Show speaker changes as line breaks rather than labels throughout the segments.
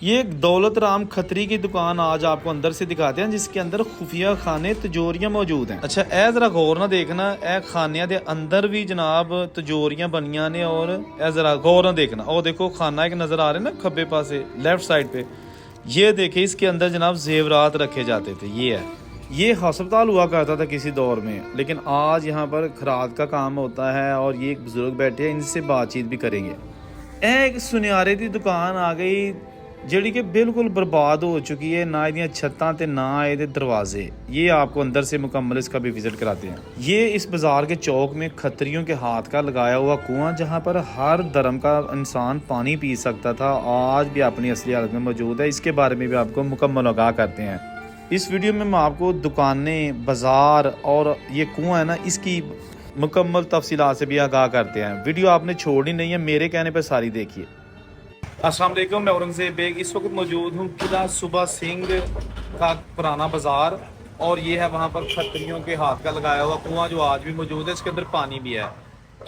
ये एक दौलत राम खत्री की दुकान आज आपको अंदर से दिखाते हैं, जिसके अंदर खुफिया खाने तिजोरियां मौजूद हैं। अच्छा ए जरा गौर ना देखना, ए खानिया के अंदर भी जनाब तिजोरियां बनिया ने, और ए जरा गौर ना देखना। और देखो खाना एक नजर आ रहा है ना खब्बे पासे लेफ्ट साइड पे, ये देखे इसके अंदर जनाब जेवरात रखे जाते थे। ये है, ये हस्पताल हुआ करता था किसी दौर में, लेकिन आज यहाँ पर खराद का काम होता है। और ये एक बुजुर्ग बैठे हैं, इनसे बातचीत भी करेंगे। एक सुनियारे की दुकान आ गई ਜਿਹੜੀ कि बिल्कुल बर्बाद हो चुकी है, ना ਇਹਦੀਆਂ छत्तां ते ना ਇਹਦੇ दरवाजे। ये आपको अंदर से मुकम्मल इसका भी विजिट कराते हैं। ये इस बाज़ार के चौक में खत्रियों के हाथ का लगाया हुआ कुआं, जहाँ पर हर धर्म का इंसान पानी पी सकता था, आज भी अपनी असली हालत में मौजूद है। इसके बारे में भी आपको मुकम्मल आगाह करते हैं। इस वीडियो में मैं आपको दुकानें, बाज़ार और ये कुआं है ना, इसकी मुकम्मल तफसीलात से भी आगाह करते हैं। वीडियो आपने छोड़नी नहीं है, मेरे कहने पर सारी देखिए। अस्सलाम वालेकुम, मैं औरंगज़ेब बेग इस वक्त मौजूद हूँ किला सूबा सिंह का पुराना बाज़ार, और ये है वहाँ पर खत्रियों के हाथ का लगाया हुआ कुआं जो आज भी मौजूद है। इसके अंदर पानी भी है।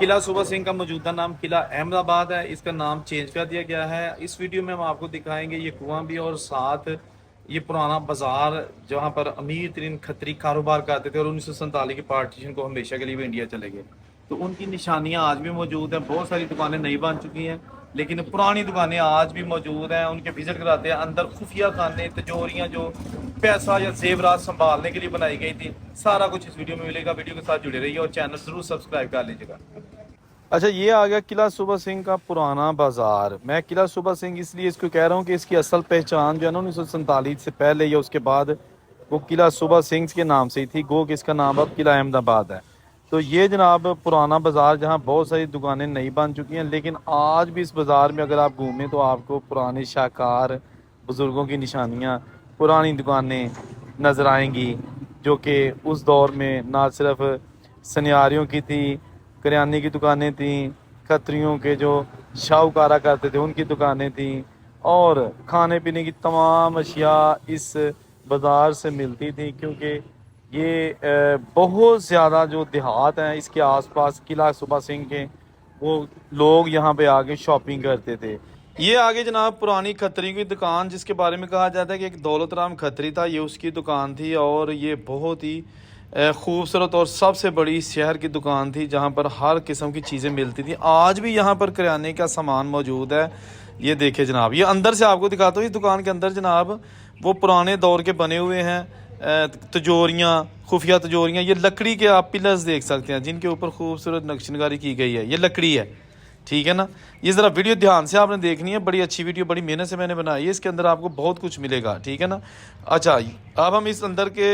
किला सूबा सिंह का मौजूदा नाम किला अहमदाबाद है, इसका नाम चेंज कर दिया गया है। इस वीडियो में हम आपको दिखाएंगे ये कुआं भी, और साथ ये पुराना बाज़ार जहाँ पर अमीर तरीन खत्री कारोबार करते थे, और 1947 के पार्टीशन को हमेशा के लिए भी इंडिया चले गए, तो उनकी निशानियाँ आज भी मौजूद हैं। बहुत सारी दुकानें नई बन चुकी हैं, लेकिन पुरानी दुकानें आज भी मौजूद हैं। उनके विजिट कराते हैं। अंदर खुफिया खाने, तिजोरियाँ जो पैसा या जेवरात संभालने के लिए बनाई गई थी, सारा कुछ इस वीडियो में मिलेगा। वीडियो के साथ जुड़े रहिए और चैनल जरूर सब्सक्राइब कर लीजिएगा। अच्छा, ये आ गया किला सूबा सिंह का पुराना बाज़ार। मैं किला सूबा सिंह इसलिए इसको कह रहा हूँ कि इसकी असल पहचान जो है ना 1947 से पहले या उसके बाद वो किला सूबा सिंह के नाम से ही थी, गो कि इसका नाम अब किला अहमदाबाद है। तो ये जनाब पुराना बाज़ार, जहाँ बहुत सारी दुकानें नई बन चुकी हैं, लेकिन आज भी इस बाज़ार में अगर आप घूमें तो आपको पुराने शाहकार बुज़ुर्गों की निशानियाँ, पुरानी दुकानें नज़र आएंगी, जो कि उस दौर में ना सिर्फ सनियारियों की थी, करियाने की दुकानें थीं, खत्रियों के जो शाहूकारा करते थे उनकी दुकानें थीं, और खाने पीने की तमाम अशिया इस बाज़ार से मिलती थी। क्योंकि ये बहुत ज़्यादा जो देहात हैं इसके आसपास किला सूबा सिंह के, वो लोग यहाँ पे आके शॉपिंग करते थे। ये आगे जनाब पुरानी खत्री की दुकान, जिसके बारे में कहा जाता है कि एक दौलत राम खत्री था, ये उसकी दुकान थी। और ये बहुत ही खूबसूरत और सबसे बड़ी शहर की दुकान थी, जहाँ पर हर किस्म की चीज़ें मिलती थी। आज भी यहाँ पर किराने का सामान मौजूद है। ये देखिए जनाब, ये अंदर से आपको दिखाता हूँ। इस दुकान के अंदर जनाब वो पुराने दौर के बने हुए हैं तिजोरियाँ, खुफिया तिजोरियाँ। ये लकड़ी के आप पिलर्स देख सकते हैं, जिनके ऊपर खूबसूरत नक्शनकारी की गई है। ये लकड़ी है, ठीक है ना। ये ज़रा वीडियो ध्यान से आपने देखनी है, बड़ी अच्छी वीडियो, बड़ी मेहनत से मैंने बनाई है। इसके अंदर आपको बहुत कुछ मिलेगा, ठीक है ना। अच्छा, अब हम इस अंदर के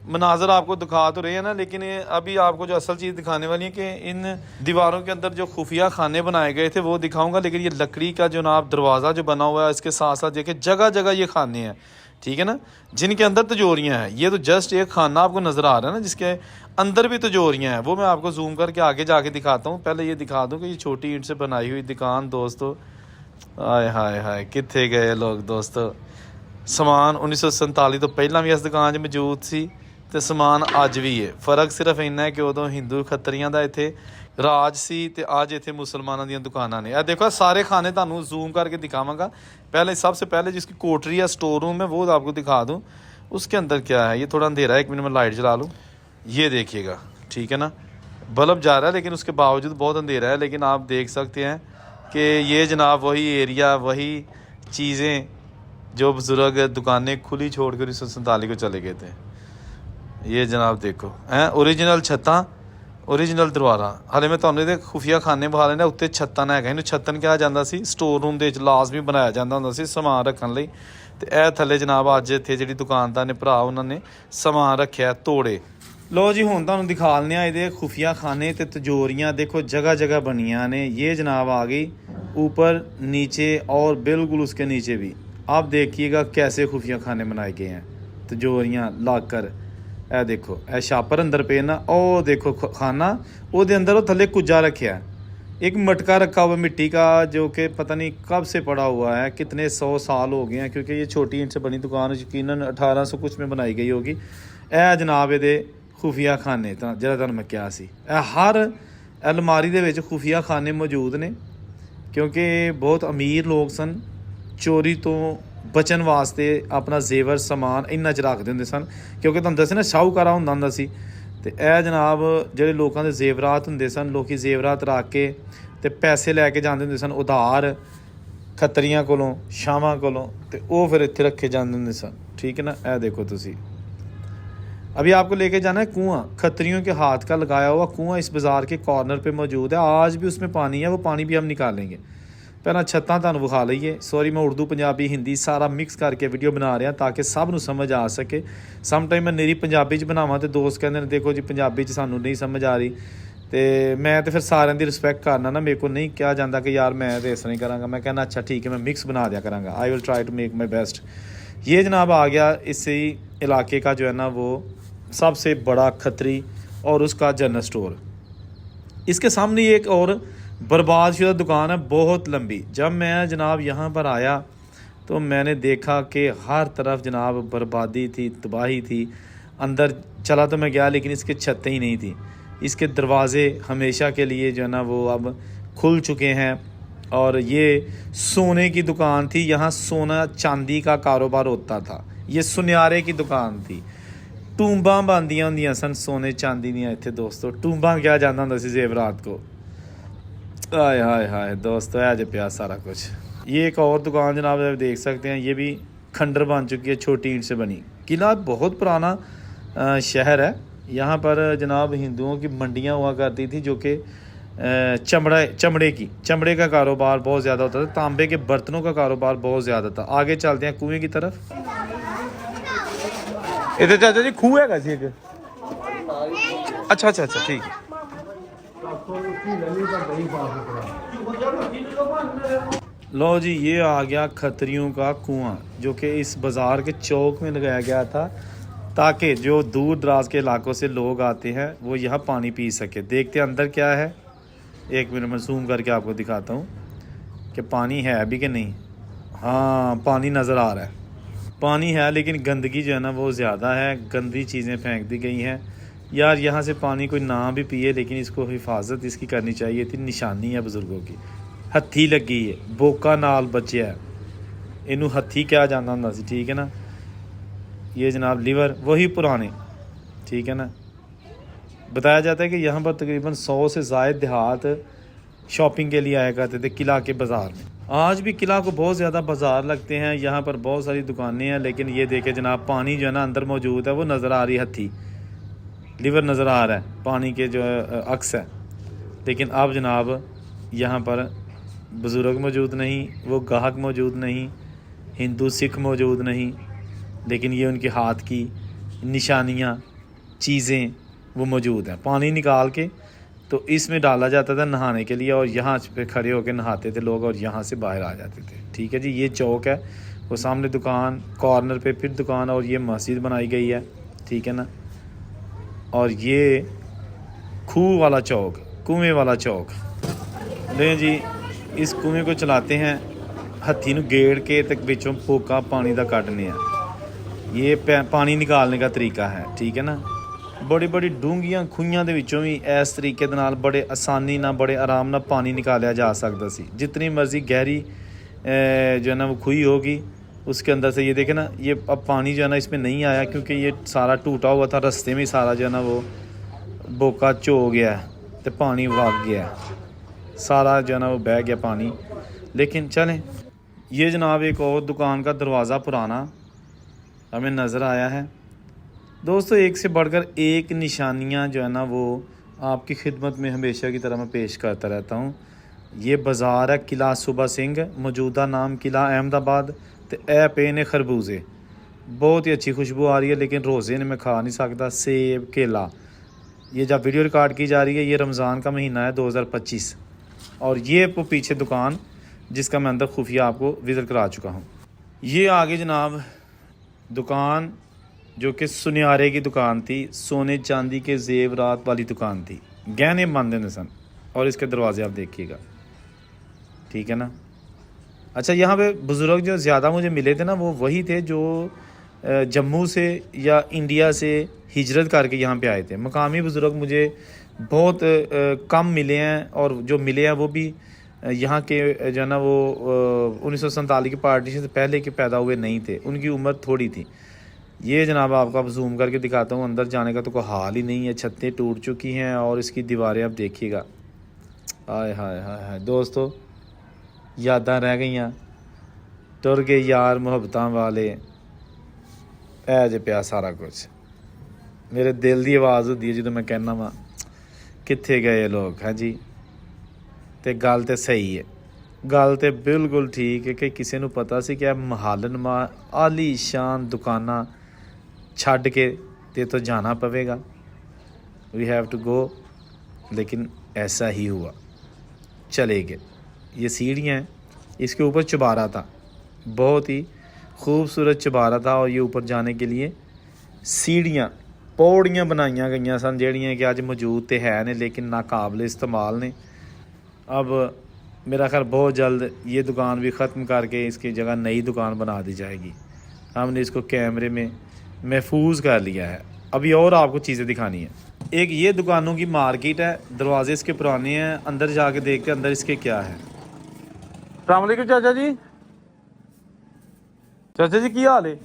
मनाजर आपको दिखा तो रहे हैं ना, लेकिन अभी आपको जो असल चीज़ दिखाने वाली है कि इन दीवारों के अंदर जो खुफिया खाने बनाए गए थे वो दिखाऊंगा। लेकिन ये लकड़ी का जो ना दरवाज़ा जो बना हुआ है, इसके साथ साथ देखिए जगह जगह ये खाने हैं, ठीक है ना, जिनके अंदर तिजोरियाँ हैं। ये तो जस्ट एक खाना आपको नज़र आ रहा है ना, जिसके अंदर भी तिजोरियाँ हैं, वो मैं आपको जूम करके आगे जाके दिखाता हूँ। पहले ये दिखा दूँ कि ये छोटी ईंट से बनाई हुई दुकान दोस्तों, आय हाय हाय कितने गए लोग दोस्तों। समान 1947 तो पहला भी इस दुकान 'ਚ मौजूद सी, ਤੇ ਸਮਾਨ ਅੱਜ ਵੀ ਹੈ। फ़र्क सिर्फ ਇੰਨਾ ਹੈ ਕਿ ਉਦੋਂ ਹਿੰਦੂ ਖੱਤਰੀਆਂ ਦਾ ਇੱਥੇ ਰਾਜ ਸੀ ਤੇ ਅੱਜ ਇੱਥੇ मुसलमानों ਦੀਆਂ दुकाना ने। देखो सारे खाने ਤੁਹਾਨੂੰ जूम करके दिखावांगा। पहले सबसे पहले जिसकी कोठरी या स्टोर रूम है वो आपको दिखा दूँ। उसके अंदर क्या है, ये थोड़ा अंधेरा है, 1 मिनट में लाइट जला लूँ। ये देखिएगा, ठीक है ना, बल्ब जा रहा है लेकिन उसके बावजूद बहुत अंधेरा है। लेकिन आप देख सकते हैं कि ये जनाब वही एरिया, वही चीज़ें जो बुज़ुर्ग दुकानें खुली छोड़ कर 1947 को चले गए थे। ये जनाब देखो हैं, ओरिजिनल छत्तां, ओरिजिनल दरबारा। हाले मैं ਤੁਹਾਨੂੰ ਇਹਦੇ ਖੁਫੀਆ ਖਾਨੇ ਬਹਾ ਲੈਣਾ। ਉੱਤੇ ਛੱਤਨ ਹੈਗਾ, ਇਹਨੂੰ ਛੱਤਨ ਕਿਹਾ ਜਾਂਦਾ ਸੀ। ਸਟੋਰ ਰੂਮ ਦੇ ਵਿੱਚ ਲਾਜ਼ਮੀ ਬਣਾਇਆ ਜਾਂਦਾ ਹੁੰਦਾ ਸੀ ਸਮਾਨ ਰੱਖਣ ਲਈ। ਤੇ ਇਹ ਥੱਲੇ ਜਨਾਬ ਅੱਜ ਇੱਥੇ ਜਿਹੜੀ ਦੁਕਾਨਦਾਰ ਨੇ ਭਰਾ, ਉਹਨਾਂ ਨੇ ਸਮਾਨ ਰੱਖਿਆ ਤੋੜੇ। लो जी, ਹੁਣ ਤੁਹਾਨੂੰ ਦਿਖਾ ਲੈਂਦੇ ਆ ਇਹਦੇ ਖੁਫੀਆ ਖਾਨੇ ਤੇ तिजोरियाँ। देखो जगह जगह बनियाँ ने। ये जनाब आ गई ऊपर, नीचे और बिल्कुल उसके नीचे भी। आप देखिएगा कैसे खुफिया खाने बनाए गए हैं, तिजोरियाँ लाकर। ਇਹ देखो ਇਹ छापर अंदर पे ना, ਉਹ देखो खाना, ਉਹਦੇ अंदर वो थले कुजा रखा है। एक मटका रखा हुआ मिट्टी का, जो कि पता नहीं कब से पड़ा हुआ है, कितने 100 साल हो गए हैं, क्योंकि ये छोटी ईंट से बनी दुकान यकीनन 1800 कुछ में बनाई गई होगी। ਇਹ जनाब ਇਹਦੇ खुफिया खाने ਤਾਂ ਜਿਹੜਾ ਤੁਹਾਨੂੰ ਮੈਂ ਕਿਹਾ ਸੀ, ਇਹ ਹਰ अलमारी ਦੇ ਵਿੱਚ खुफिया खाने मौजूद ने, क्योंकि बहुत अमीर लोग सन, चोरी तो ਬਚਣ ਵਾਸਤੇ ਆਪਣਾ ਜ਼ੇਵਰ ਸਮਾਨ ਇੰਨਾ 'ਚ ਰੱਖਦੇ ਹੁੰਦੇ ਸਨ, ਕਿਉਂਕਿ ਤੁਹਾਨੂੰ ਦੱਸਿਆ ਨਾ ਸ਼ਾਹੂਕਾਰਾ ਹੁੰਦਾ ਸੀ। ਤੇ ਇਹ ਜਨਾਬ ਜਿਹੜੇ ਲੋਕਾਂ ਦੇ ਜ਼ੇਵਰਾਤ ਹੁੰਦੇ ਸਨ, ਲੋਕੀ ਜ਼ੇਵਰਾਤ ਰੱਖ ਕੇ ਤੇ ਪੈਸੇ ਲੈ ਕੇ ਜਾਂਦੇ ਹੁੰਦੇ ਸਨ ਉਧਾਰ ਖੱਤਰੀਆਂ ਕੋਲੋਂ, ਸ਼ਾਹਾਂ ਕੋਲੋਂ, ਤੇ ਉਹ ਫਿਰ ਇੱਥੇ ਰੱਖੇ ਜਾਂਦੇ ਹੁੰਦੇ ਸਨ। ठीक है ना। ਇਹ देखो तुसी, अभी आपको लेके जाना है कुआं, खत्रियों के हाथ का लगाया हुआ कुआं इस बाज़ार के कॉर्नर पे मौजूद है। आज भी उसमें पानी है, वो पानी भी हम निकालेंगे। पहला छत्तां तुहानूं विखा लईए। सॉरी मैं उर्दू पंजाबी हिंदी सारा मिक्स करके वीडियो बना रहा ताकि सब नूं समझ आ सके। सम टाइम मैं निरी पंजाबी च बनावां तो दोस्त कहंदे ने देखो जी पंजाबी च सानूं नहीं समझ आ रही, तो मैं तो फिर सारिਆਂ ਦੀ रिस्पैक्ट करना ना, मेरे को नहीं कहा जाता कि यार मैं तो इस तरह नहीं करांगा। मैं कहना अच्छा ठीक है मैं मिक्स बना दिया करांगा, I will try to make my best. ये जनाब आ गया इसी इलाके का जो है ना वो सबसे बड़ा खतरी और उसका जनरल स्टोर। इसके सामने एक और बर्बाद शुदा दुकान है बहुत लंबी। जब मैं जनाब यहाँ पर आया तो मैंने देखा कि हर तरफ जनाब बर्बादी थी, तबाही थी। अंदर चला तो मैं गया लेकिन इसके छतें ही नहीं थी। इसके दरवाज़े हमेशा के लिए जो है ना वो अब खुल चुके हैं। और ये सोने की दुकान थी, यहाँ सोना चांदी का कारोबार होता था। ये सुनियारे की दुकान थी, टूंबा बांधियाँ होंदियां सन सोने चांदी दियाँ इत्थे दोस्तों। टूंबा क्या जाता होंदा सी जेवरात को। हाय हाय हाय दोस्तों है जो प्यार सारा कुछ। ये एक और दुकान जनाब देख सकते हैं, ये भी खंडर बन चुकी है, छोटी ईंट से बनी। किला बहुत पुराना शहर है। यहाँ पर जनाब हिंदुओं की मंडियाँ हुआ करती थी जो कि चमड़े का कारोबार बहुत ज़्यादा होता था, तांबे के बर्तनों का कारोबार बहुत ज़्यादा था। आगे चलते हैं कुएं की तरफ। इधर चाचा जी खूह है कैसी एक? अच्छा अच्छा अच्छा ठीक है। लो जी ये आ गया खतरियों का कुआं, जो कि इस बाज़ार के चौक में लगाया गया था ताकि जो दूर दराज के इलाकों से लोग आते हैं वो यहाँ पानी पी सके। देखते हैं अंदर क्या है, एक मिनट में जूम करके आपको दिखाता हूँ कि पानी है अभी कि नहीं। हाँ पानी नज़र आ रहा है, पानी है लेकिन गंदगी जो है ना वो ज़्यादा है, गंदी चीज़ें फेंक दी गई हैं। यार यहाँ से पानी कोई ना भी पिए लेकिन इसको हिफाजत इसकी करनी चाहिए थी। निशानी है बुज़ुर्गों की, हत्थी लगी है, बोका नाल बचिया है, इनू हत्थी क्या जाना होंदा सी, ठीक है ना। ये जनाब लीवर वही पुराने, ठीक है ना। बताया जाता है कि यहाँ पर तकरीबन 100 से ज़ायद देहात शॉपिंग के लिए आया करते थे किला के बाज़ार में। आज भी किला को बहुत ज़्यादा बाज़ार लगते हैं, यहाँ पर बहुत सारी दुकानें हैं। लेकिन ये देखे जनाब पानी जो है ना अंदर मौजूद है, वो नज़र आ रही है हत्थी लीवर नज़र आ रहा है, पानी के जो अक्स है। लेकिन अब जनाब यहाँ पर बुज़ुर्ग मौजूद नहीं, वो गाहक मौजूद नहीं, हिंदू सिख मौजूद नहीं, लेकिन ये उनके हाथ की निशानियाँ चीज़ें वो मौजूद हैं। पानी निकाल के तो इसमें डाला जाता था नहाने के लिए, और यहाँ पे खड़े होकर नहाते थे लोग और यहाँ से बाहर आ जाते थे, ठीक है जी। ये चौक है, वो सामने दुकान, कॉर्नर पे फिर दुकान, और ये मस्जिद बनाई गई है, ठीक है ना। और ये खूह वाला चौक, कुएँ वाला चौक। लें जी इस कुएँ को चलाते हैं, हत्थी नूं गेड़ के तक बिचों पोका पानी का कटने हैं। ये पानी निकालने का तरीका है, ठीक है ना। बड़ी बड़ी डूंघियां खूहियां दे विचों भी इस तरीके दे नाल बड़े आसानी ना बड़े आराम ना पानी निकाला जा सकता सी। जितनी मर्जी गहरी जो है ना वो खुई होगी उसके अंदर से। ये देखे ना, ये अब पानी जो है ना इसमें नहीं आया क्योंकि ये सारा टूटा हुआ था, रास्ते में सारा जो है ना वो बोका चो गया है तो पानी भाग गया है, सारा जो है ना वो बह गया पानी। लेकिन चलें, ये जनाब एक और दुकान का दरवाज़ा पुराना हमें नज़र आया है। दोस्तों एक से बढ़कर एक निशानियां जो है ना वो आपकी खिदमत में हमेशा की तरह मैं पेश करता रहता हूँ। ये बाज़ार है किला सूबा सिंह, मौजूदा नाम किला अहमदाबाद। तो ए पे ने खरबूजे, बहुत ही अच्छी खुशबू आ रही है लेकिन रोज़े ने मैं खा नहीं सकता। सेब केला, ये जब वीडियो रिकॉर्ड की जा रही है ये रमज़ान का महीना है 2025। और ये वो पीछे दुकान जिसका मैं अंदर खुफिया आपको विज़िट करा चुका हूँ। ये आगे जनाब दुकान जो कि सुनियारे की दुकान थी, सोने चांदी के जेवरात वाली दुकान थी, गहने बांधे सन। और इसके दरवाजे आप देखिएगा, ठीक है ना। अच्छा यहाँ पे बुज़ुर्ग जो ज़्यादा मुझे मिले थे ना वो वही थे जो जम्मू से या इंडिया से हिजरत करके यहाँ पे आए थे। मकामी बुज़ुर्ग मुझे बहुत कम मिले हैं, और जो मिले हैं वो भी यहाँ के जो है ना वो 1947 की पार्टीशन से पहले के पैदा हुए नहीं थे, उनकी उम्र थोड़ी थी। ये जनाब आपको अब जूम करके दिखाता हूँ, अंदर जाने का तो कोई हाल ही नहीं है, छतें टूट चुकी हैं और इसकी दीवारें आप देखिएगा। हाय हाय हाय हाय दोस्तों, यादां रह गईयां, टुर गए यार मुहब्बतां वाले, ऐ जे पिया सारा कुछ। मेरे दिल की आवाज़ होती है जो मैं कहना वा कित्थे गए लोग, हाँ जी। तो गल तो सही है, गल तो बिल्कुल ठीक है कि किसी को पता सी कि महालनमा आली शान दुकाना छड़ के ते तो जाना पवेगा, वी हैव टू गो। लेकिन ऐसा ही हुआ, चले गए। ये सीढ़ियाँ हैं, इसके ऊपर चुबारा था, बहुत ही खूबसूरत चुबारा था, और ये ऊपर जाने के लिए सीढ़ियाँ पौड़ियाँ बनाइया गई सन, जड़ियाँ कि अज मौजूद तो है ने लेकिन नाकाबिल इस्तेमाल ने। अब मेरा ख्याल बहुत जल्द ये दुकान भी ख़त्म करके इसकी जगह नई दुकान बना दी जाएगी। हमने इसको कैमरे में महफूज कर लिया है। अभी और आपको चीज़ें दिखानी है। एक ये दुकानों की मार्केट है, दरवाजे इसके पुराने हैं, अंदर जाके देखते हैं अंदर इसके क्या है। अस्सलाम वालेकुम चाचा जी। चाचा जी की हाल है?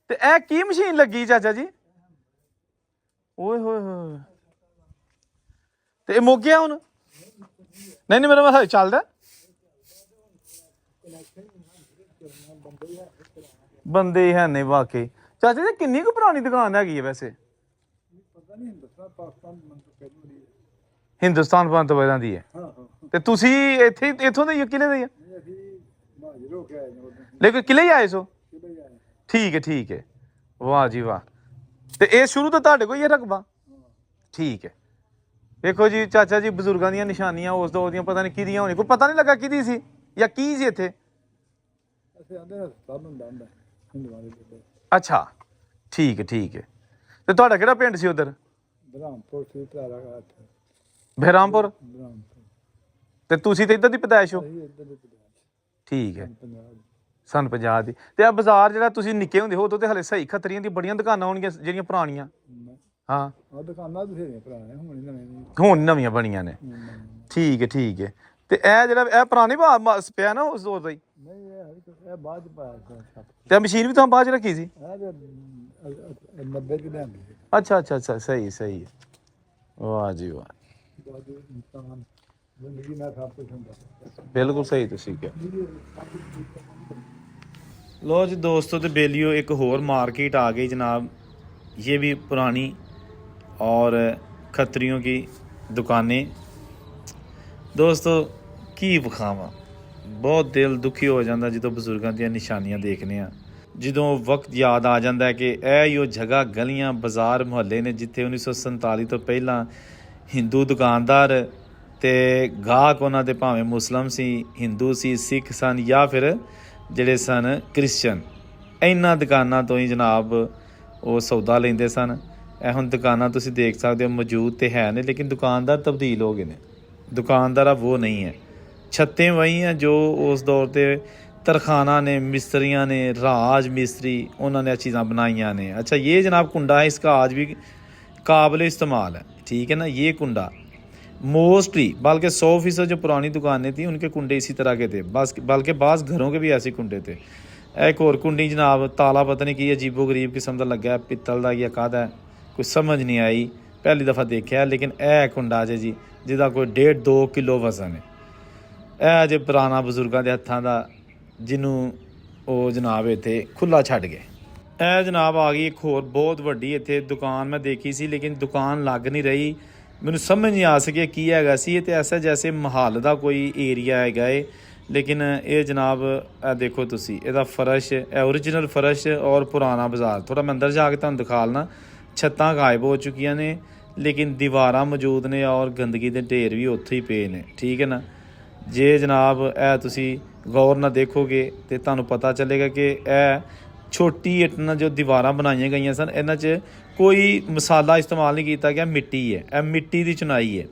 ते ए की मशीन लगी चाचा जी? ओए होए होए, ते मुक गया हुन? नहीं नहीं, मेरा मतलब चलदा बंदे ही है नहीं वाकई। चाचा जी किन्नी को पुरानी दुकान हैगी है वैसे? हिंदुस्तान पाकिस्तान ਤੋਂ ਪਹਿਲਾਂ ਦੀ ਹੈ। ਤੇ ਤੁਸੀਂ ਇੱਥੇ ਇੱਥੋਂ ਦੇ ਕਿਲੇ ਦੇ ਆ? ਲੇਕਿਨ ਕਿਲੇ ਹੀ ਆਏ ਸੋ? ਠੀਕ ਹੈ ਵਾਹ ਜੀ ਵਾਹ। ਤੇ ਇਹ ਸ਼ੁਰੂ ਤੋਂ ਤੁਹਾਡੇ ਕੋਲ ਹੀ ਹੈ ਰਕਬਾ? ਠੀਕ ਹੈ। ਦੇਖੋ ਜੀ ਚਾਚਾ ਜੀ, ਬਜ਼ੁਰਗਾਂ ਦੀਆਂ ਨਿਸ਼ਾਨੀਆਂ ਉਸ ਦੌਰ ਦੀਆਂ ਪਤਾ ਨਹੀਂ ਕਿਹਦੀਆਂ ਹੋਣੀ, ਕੋਈ ਪਤਾ ਨਹੀਂ ਲੱਗਾ ਕਿਹਦੀ ਸੀ ਜਾਂ ਕੀ ਸੀ ਇੱਥੇ। ਅੱਛਾ ਠੀਕ ਹੈ। ਤੇ ਤੁਹਾਡਾ ਕਿਹੜਾ ਪਿੰਡ ਸੀ ਉਧਰ? ਬਹਿਰਾਮਪੁਰ। ਤੇ ਤੁਸੀਂ ਤੇ ਇੱਧਰ ਦੀ ਪੈਦਾਇਸ਼ ਹੋ? ਠੀਕ ਹੈ, ਸਨ 50 ਦੀ। ਤੇ ਆ ਬਾਜ਼ਾਰ ਜਿਹੜਾ ਤੁਸੀਂ ਨਿੱਕੇ ਹੁੰਦੇ ਹੋ ਉਦੋਂ ਤੇ ਹਲੇ ਸਹੀ ਖੱਤਰੀਆਂ ਦੀ ਬੜੀਆਂ ਦੁਕਾਨਾਂ ਹੋਣਗੀਆਂ ਜਿਹੜੀਆਂ ਪੁਰਾਣੀਆਂ? ਹਾਂ ਹੁਣ ਨਵੀਆਂ ਬਣੀਆਂ ਨੇ। ਠੀਕ ਹੈ। ਤੇ ਇਹ ਜਿਹੜਾ ਇਹ ਪੁਰਾਣੇ ਪਿਆ ਨਾ ਉਸ ਦੌਰ ਦਾ ਹੀ? ਤੇ ਮਸ਼ੀਨ ਵੀ ਤਾਂ ਬਾਅਦ ਚ ਰੱਖੀ ਸੀ? ਅੱਛਾ ਸਹੀ ਹੈ। ਵਾਹ ਜੀ ਵਾਹ, ਬਿਲਕੁਲ ਸਹੀ ਤੁਸੀਂ ਕਿਹਾ। लो जी दोस्तों, तो बेलियो एक और मार्केट आ गई जनाब, ये भी पुरानी और खतरियों की दुकानें। दोस्तों की विखावा, बहुत दिल दुखी हो जाता जो बजुर्गों दी निशानियां देखने आ, जो वक्त याद आ जाता है कि यो जगह गलियां बाजार मुहल्ले ने जिथे 1947 तो पहला हिंदू दुकानदार ते गाहक उन्होंने दे भावें मुस्लिम सी, हिंदू सी, सिख सन या फिर ਜਿਹੜੇ ਸਨ ਕ੍ਰਿਸਚਨ, ਇਹਨਾਂ ਦੁਕਾਨਾਂ ਤੋਂ ਹੀ ਜਨਾਬ ਉਹ ਸੌਦਾ ਲੈਂਦੇ ਸਨ। ਇਹ ਹੁਣ ਦੁਕਾਨਾਂ ਤੁਸੀਂ ਦੇਖ ਸਕਦੇ ਹੋ ਮੌਜੂਦ ਤੇ ਹੈ ਨੇ, लेकिन दुकानदार तब्दील हो गए ने। दुकानदार अब वो नहीं है, छतें वही हैं जो उस दौर ते तरखाना ने, मिस्त्रियाँ ने, राज मिस्त्री उन्होंने चीज़ां बनाइया ने। अच्छा ये जनाब कुंडा है, इसका आज भी काबिल इस्तेमाल है, ठीक है ना। ये कुंडा मोस्टली बल्कि 100% जो पुरानी दुकानें थी उनके कुंडे इसी तरह के थे, बस बल्कि बाज़ घरों के भी ऐसे कुंडे थे। एक और कुंडी जनाब ताला पता नहीं कि अजीबो गरीब किस्म का लगा, पित्तल का या कादा है, कुछ समझ नहीं आई, पहली दफ़ा देखा। लेकिन यह कुंडा जे जी जिसका कोई 1.5-2 किलो वजन है, यह जे पुराना बजुर्गों के हत्थों का जिन्हों वो जनाब इत्थे खुला छड्ड गए। यह जनाब आ गई एक होर बहुत वड्डी इत्थे दुकान मैं देखी सी, लेकिन दुकान लग नहीं रही, ਮੈਨੂੰ ਸਮਝ ਨਹੀਂ ਆ ਸਕਿਆ ਕੀ ਹੈਗਾ ਸੀ। ਇਹ ਤੇ ਐਸਾ ਜੈਸੇ ਮਹੱਲ ਦਾ ਕੋਈ ਏਰੀਆ ਹੈਗਾ ਏ, ਲੇਕਿਨ ਇਹ ਜਨਾਬ ਇਹ ਦੇਖੋ ਤੁਸੀਂ, ਇਹਦਾ ਫਰਸ਼ ਇਹ ਓਰੀਜਨਲ ਫਰਸ਼ ਔਰ ਪੁਰਾਣਾ ਬਾਜ਼ਾਰ। ਥੋੜਾ ਮੈਂ ਅੰਦਰ ਜਾ ਕੇ ਤੁਹਾਨੂੰ ਦਿਖਾ ਲਣਾ, ਛੱਤਾਂ ਗਾਇਬ ਹੋ ਚੁੱਕੀਆਂ ਨੇ ਲੇਕਿਨ ਦੀਵਾਰਾਂ ਮੌਜੂਦ ਨੇ ਔਰ ਗੰਦਗੀ ਦੇ ਢੇਰ ਵੀ ਉੱਥੇ ਹੀ ਪਏ ਨੇ, ਠੀਕ ਹੈ ਨਾ। ਜੇ ਜਨਾਬ ਇਹ ਤੁਸੀਂ ਗੌਰ ਨਾਲ ਦੇਖੋਗੇ ਤੇ ਤੁਹਾਨੂੰ ਪਤਾ ਚੱਲੇਗਾ ਕਿ ਇਹ ਛੋਟੀ ਇੱਟ ਨਾਲ ਜੋ ਦੀਵਾਰਾਂ ਬਣਾਈਆਂ ਗਈਆਂ ਸਨ, ਇਹਨਾਂ 'ਚ ਕੋਈ ਮਸਾਲਾ ਇਸਤੇਮਾਲ ਨਹੀਂ ਕੀਤਾ ਗਿਆ, ਮਿੱਟੀ ਹੈ, ਇਹ ਮਿੱਟੀ ਦੀ ਚੁਨਾਈ ਹੈ।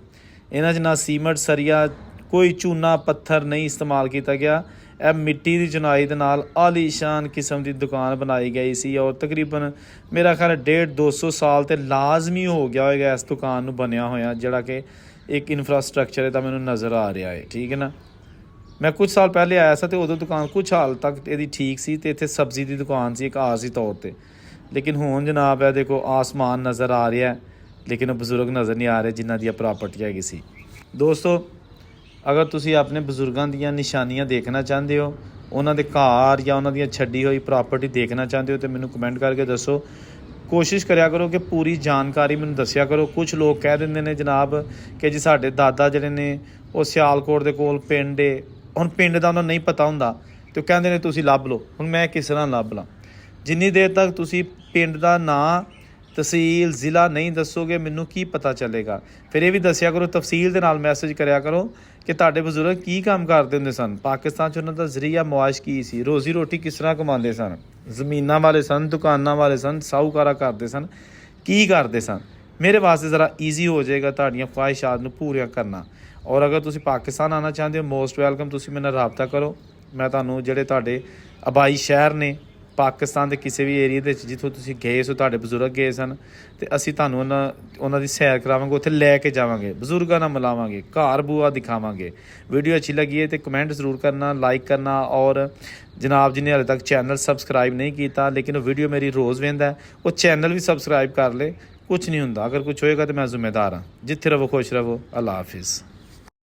ਇਹਨਾਂ 'ਚ ਨਾ ਸੀਮੈਂਟ ਸਰੀਆ, ਕੋਈ ਚੂਨਾ ਪੱਥਰ ਨਹੀਂ ਇਸਤੇਮਾਲ ਕੀਤਾ ਗਿਆ। ਇਹ ਮਿੱਟੀ ਦੀ ਚੁਨਾਈ ਦੇ ਨਾਲ ਆਲੀਸ਼ਾਨ ਕਿਸਮ ਦੀ ਦੁਕਾਨ ਬਣਾਈ ਗਈ ਸੀ ਔਰ ਤਕਰੀਬਨ ਮੇਰਾ ਖਿਆਲ 150-200 ਸਾਲ ਤੇ ਲਾਜ਼ਮੀ ਹੋ ਗਿਆ ਹੋਏਗਾ ਇਸ ਦੁਕਾਨ ਨੂੰ ਬਣਿਆ ਹੋਇਆ, ਜਿਹੜਾ ਕਿ ਇੱਕ ਇਨਫਰਾਸਟ੍ਰਕਚਰ ਇਹਦਾ ਮੈਨੂੰ ਨਜ਼ਰ ਆ ਰਿਹਾ ਹੈ। ਠੀਕ ਹੈ ਨਾ। ਮੈਂ ਕੁਝ ਸਾਲ ਪਹਿਲੇ ਆਇਆ ਸੀ ਤੇ ਉਦੋਂ ਦੁਕਾਨ ਕੁਝ ਹਾਲ ਤੱਕ ਇਹਦੀ ਠੀਕ ਸੀ ਤੇ ਇੱਥੇ ਸਬਜ਼ੀ ਦੀ ਦੁਕਾਨ ਸੀ ਇੱਕ ਆਰਜ਼ੀ ਤੌਰ ਤੇ। ਲੇਕਿਨ ਹੁਣ ਜਨਾਬ ਇਹ ਦੇਖੋ ਆਸਮਾਨ ਨਜ਼ਰ ਆ ਰਿਹਾ ਲੇਕਿਨ ਉਹ ਬਜ਼ੁਰਗ ਨਜ਼ਰ ਨਹੀਂ ਆ ਰਹੇ ਜਿਨ੍ਹਾਂ ਦੀ ਪ੍ਰਾਪਰਟੀ ਹੈਗੀ ਸੀ। ਦੋਸਤੋ ਅਗਰ ਤੁਸੀਂ ਆਪਣੇ ਬਜ਼ੁਰਗਾਂ ਦੀਆਂ ਨਿਸ਼ਾਨੀਆਂ ਦੇਖਣਾ ਚਾਹੁੰਦੇ ਹੋ, ਉਹਨਾਂ ਦੇ ਘਰ ਜਾਂ ਉਹਨਾਂ ਦੀਆਂ ਛੱਡੀ ਹੋਈ ਪ੍ਰਾਪਰਟੀ ਦੇਖਣਾ ਚਾਹੁੰਦੇ ਹੋ ਤੇ ਮੈਨੂੰ ਕਮੈਂਟ ਕਰਕੇ ਦੱਸੋ। ਕੋਸ਼ਿਸ਼ ਕਰਿਆ ਕਰੋ ਕਿ ਪੂਰੀ ਜਾਣਕਾਰੀ ਮੈਨੂੰ ਦੱਸਿਆ ਕਰੋ। ਕੁਝ ਲੋਕ ਕਹਿ ਦਿੰਦੇ ਨੇ ਜਨਾਬ ਕਿ ਜੀ ਸਾਡੇ ਦਾਦਾ ਜਿਹੜੇ ਨੇ ਉਹ ਸਿਆਲਕੋਟ ਦੇ ਕੋਲ ਪਿੰਡ ਏ, ਹੁਣ ਪਿੰਡ ਦਾ ਉਹਨਾਂ ਨੂੰ ਨਹੀਂ ਪਤਾ ਹੁੰਦਾ ਤੇ ਉਹ ਕਹਿੰਦੇ ਨੇ ਤੁਸੀਂ ਲੱਭ ਲਓ। ਹੁਣ ਮੈਂ ਕਿਸ ਤਰ੍ਹਾਂ ਲੱਭ ਲਾਂ? ਜਿੰਨੀ ਦੇਰ ਤੱਕ ਤੁਸੀਂ ਪਿੰਡ ਦਾ ਨਾਂ, ਤਹਿਸੀਲ, ਜ਼ਿਲ੍ਹਾ ਨਹੀਂ ਦੱਸੋਗੇ ਮੈਨੂੰ ਕੀ ਪਤਾ ਚੱਲੇਗਾ। ਫਿਰ ਇਹ ਵੀ ਦੱਸਿਆ ਕਰੋ, ਤਫਸੀਲ ਦੇ ਨਾਲ ਮੈਸੇਜ ਕਰਿਆ ਕਰੋ ਕਿ ਤੁਹਾਡੇ ਬਜ਼ੁਰਗ ਕੀ ਕੰਮ ਕਰਦੇ ਹੁੰਦੇ ਸਨ, ਪਾਕਿਸਤਾਨ 'ਚ ਉਹਨਾਂ ਦਾ ਜ਼ਰੀਆ ਮੁਆਸ਼ ਕੀ ਸੀ, ਰੋਜ਼ੀ ਰੋਟੀ ਕਿਸ ਤਰ੍ਹਾਂ ਕਮਾਉਂਦੇ ਸਨ, ਜ਼ਮੀਨਾਂ ਵਾਲੇ ਸਨ, ਦੁਕਾਨਾਂ ਵਾਲੇ ਸਨ, ਸਾਹੂਕਾਰਾ ਕਰਦੇ ਸਨ, ਕੀ ਕਰਦੇ ਸਨ। ਮੇਰੇ ਵਾਸਤੇ ਜ਼ਰਾ ਈਜ਼ੀ ਹੋ ਜਾਏਗਾ ਤੁਹਾਡੀਆਂ ਖਵਾਹਿਸ਼ਾਤ ਨੂੰ ਪੂਰੀਆਂ ਕਰਨਾ। ਔਰ ਅਗਰ ਤੁਸੀਂ ਪਾਕਿਸਤਾਨ ਆਉਣਾ ਚਾਹੁੰਦੇ ਹੋ, ਮੋਸਟ ਵੈਲਕਮ, ਤੁਸੀਂ ਮੇਰੇ ਨਾਲ ਰਾਬਤਾ ਕਰੋ। ਮੈਂ ਤੁਹਾਨੂੰ ਜਿਹੜੇ ਤੁਹਾਡੇ ਆਬਾਈ ਸ਼ਹਿਰ ਨੇ ਪਾਕਿਸਤਾਨ ਦੇ ਕਿਸੇ ਵੀ ਏਰੀਏ ਦੇ ਵਿੱਚ ਜਿੱਥੋਂ ਤੁਸੀਂ ਗਏ ਸੋ, ਤੁਹਾਡੇ ਬਜ਼ੁਰਗ ਗਏ ਸਨ, ਤੇ ਅਸੀਂ ਤੁਹਾਨੂੰ ਉਹਨਾਂ ਦੀ ਸੈਰ ਕਰਾਵਾਂਗੇ, ਉੱਥੇ ਲੈ ਕੇ ਜਾਵਾਂਗੇ, ਬਜ਼ੁਰਗਾਂ ਨਾਲ ਮਿਲਾਵਾਂਗੇ, ਘਰ ਬੂਆ ਦਿਖਾਵਾਂਗੇ। ਵੀਡੀਓ ਅੱਛੀ ਲੱਗੀ ਹੈ ਤੇ ਕਮੈਂਟ ਜ਼ਰੂਰ ਕਰਨਾ, ਲਾਈਕ ਕਰਨਾ। ਔਰ ਜਨਾਬ ਜਿਹਨੇ ਹਾਲੇ ਤੱਕ ਚੈਨਲ ਸਬਸਕ੍ਰਾਈਬ ਨਹੀਂ ਕੀਤਾ ਲੇਕਿਨ ਉਹ ਵੀਡੀਓ ਮੇਰੀ ਰੋਜ਼ ਵੇਖਦਾ, ਉਹ ਚੈਨਲ ਵੀ ਸਬਸਕ੍ਰਾਈਬ ਕਰ ਲੇ। ਕੁਛ ਨਹੀਂ ਹੁੰਦਾ, ਅਗਰ ਕੁਛ ਹੋਏਗਾ ਤਾਂ ਮੈਂ ਜ਼ਿੰਮੇਦਾਰ ਹਾਂ। ਜਿੱਥੇ ਰਹੋ ਖੁਸ਼ ਰਹੋ। ਅੱਲਾ ਹਾਫਿਜ਼।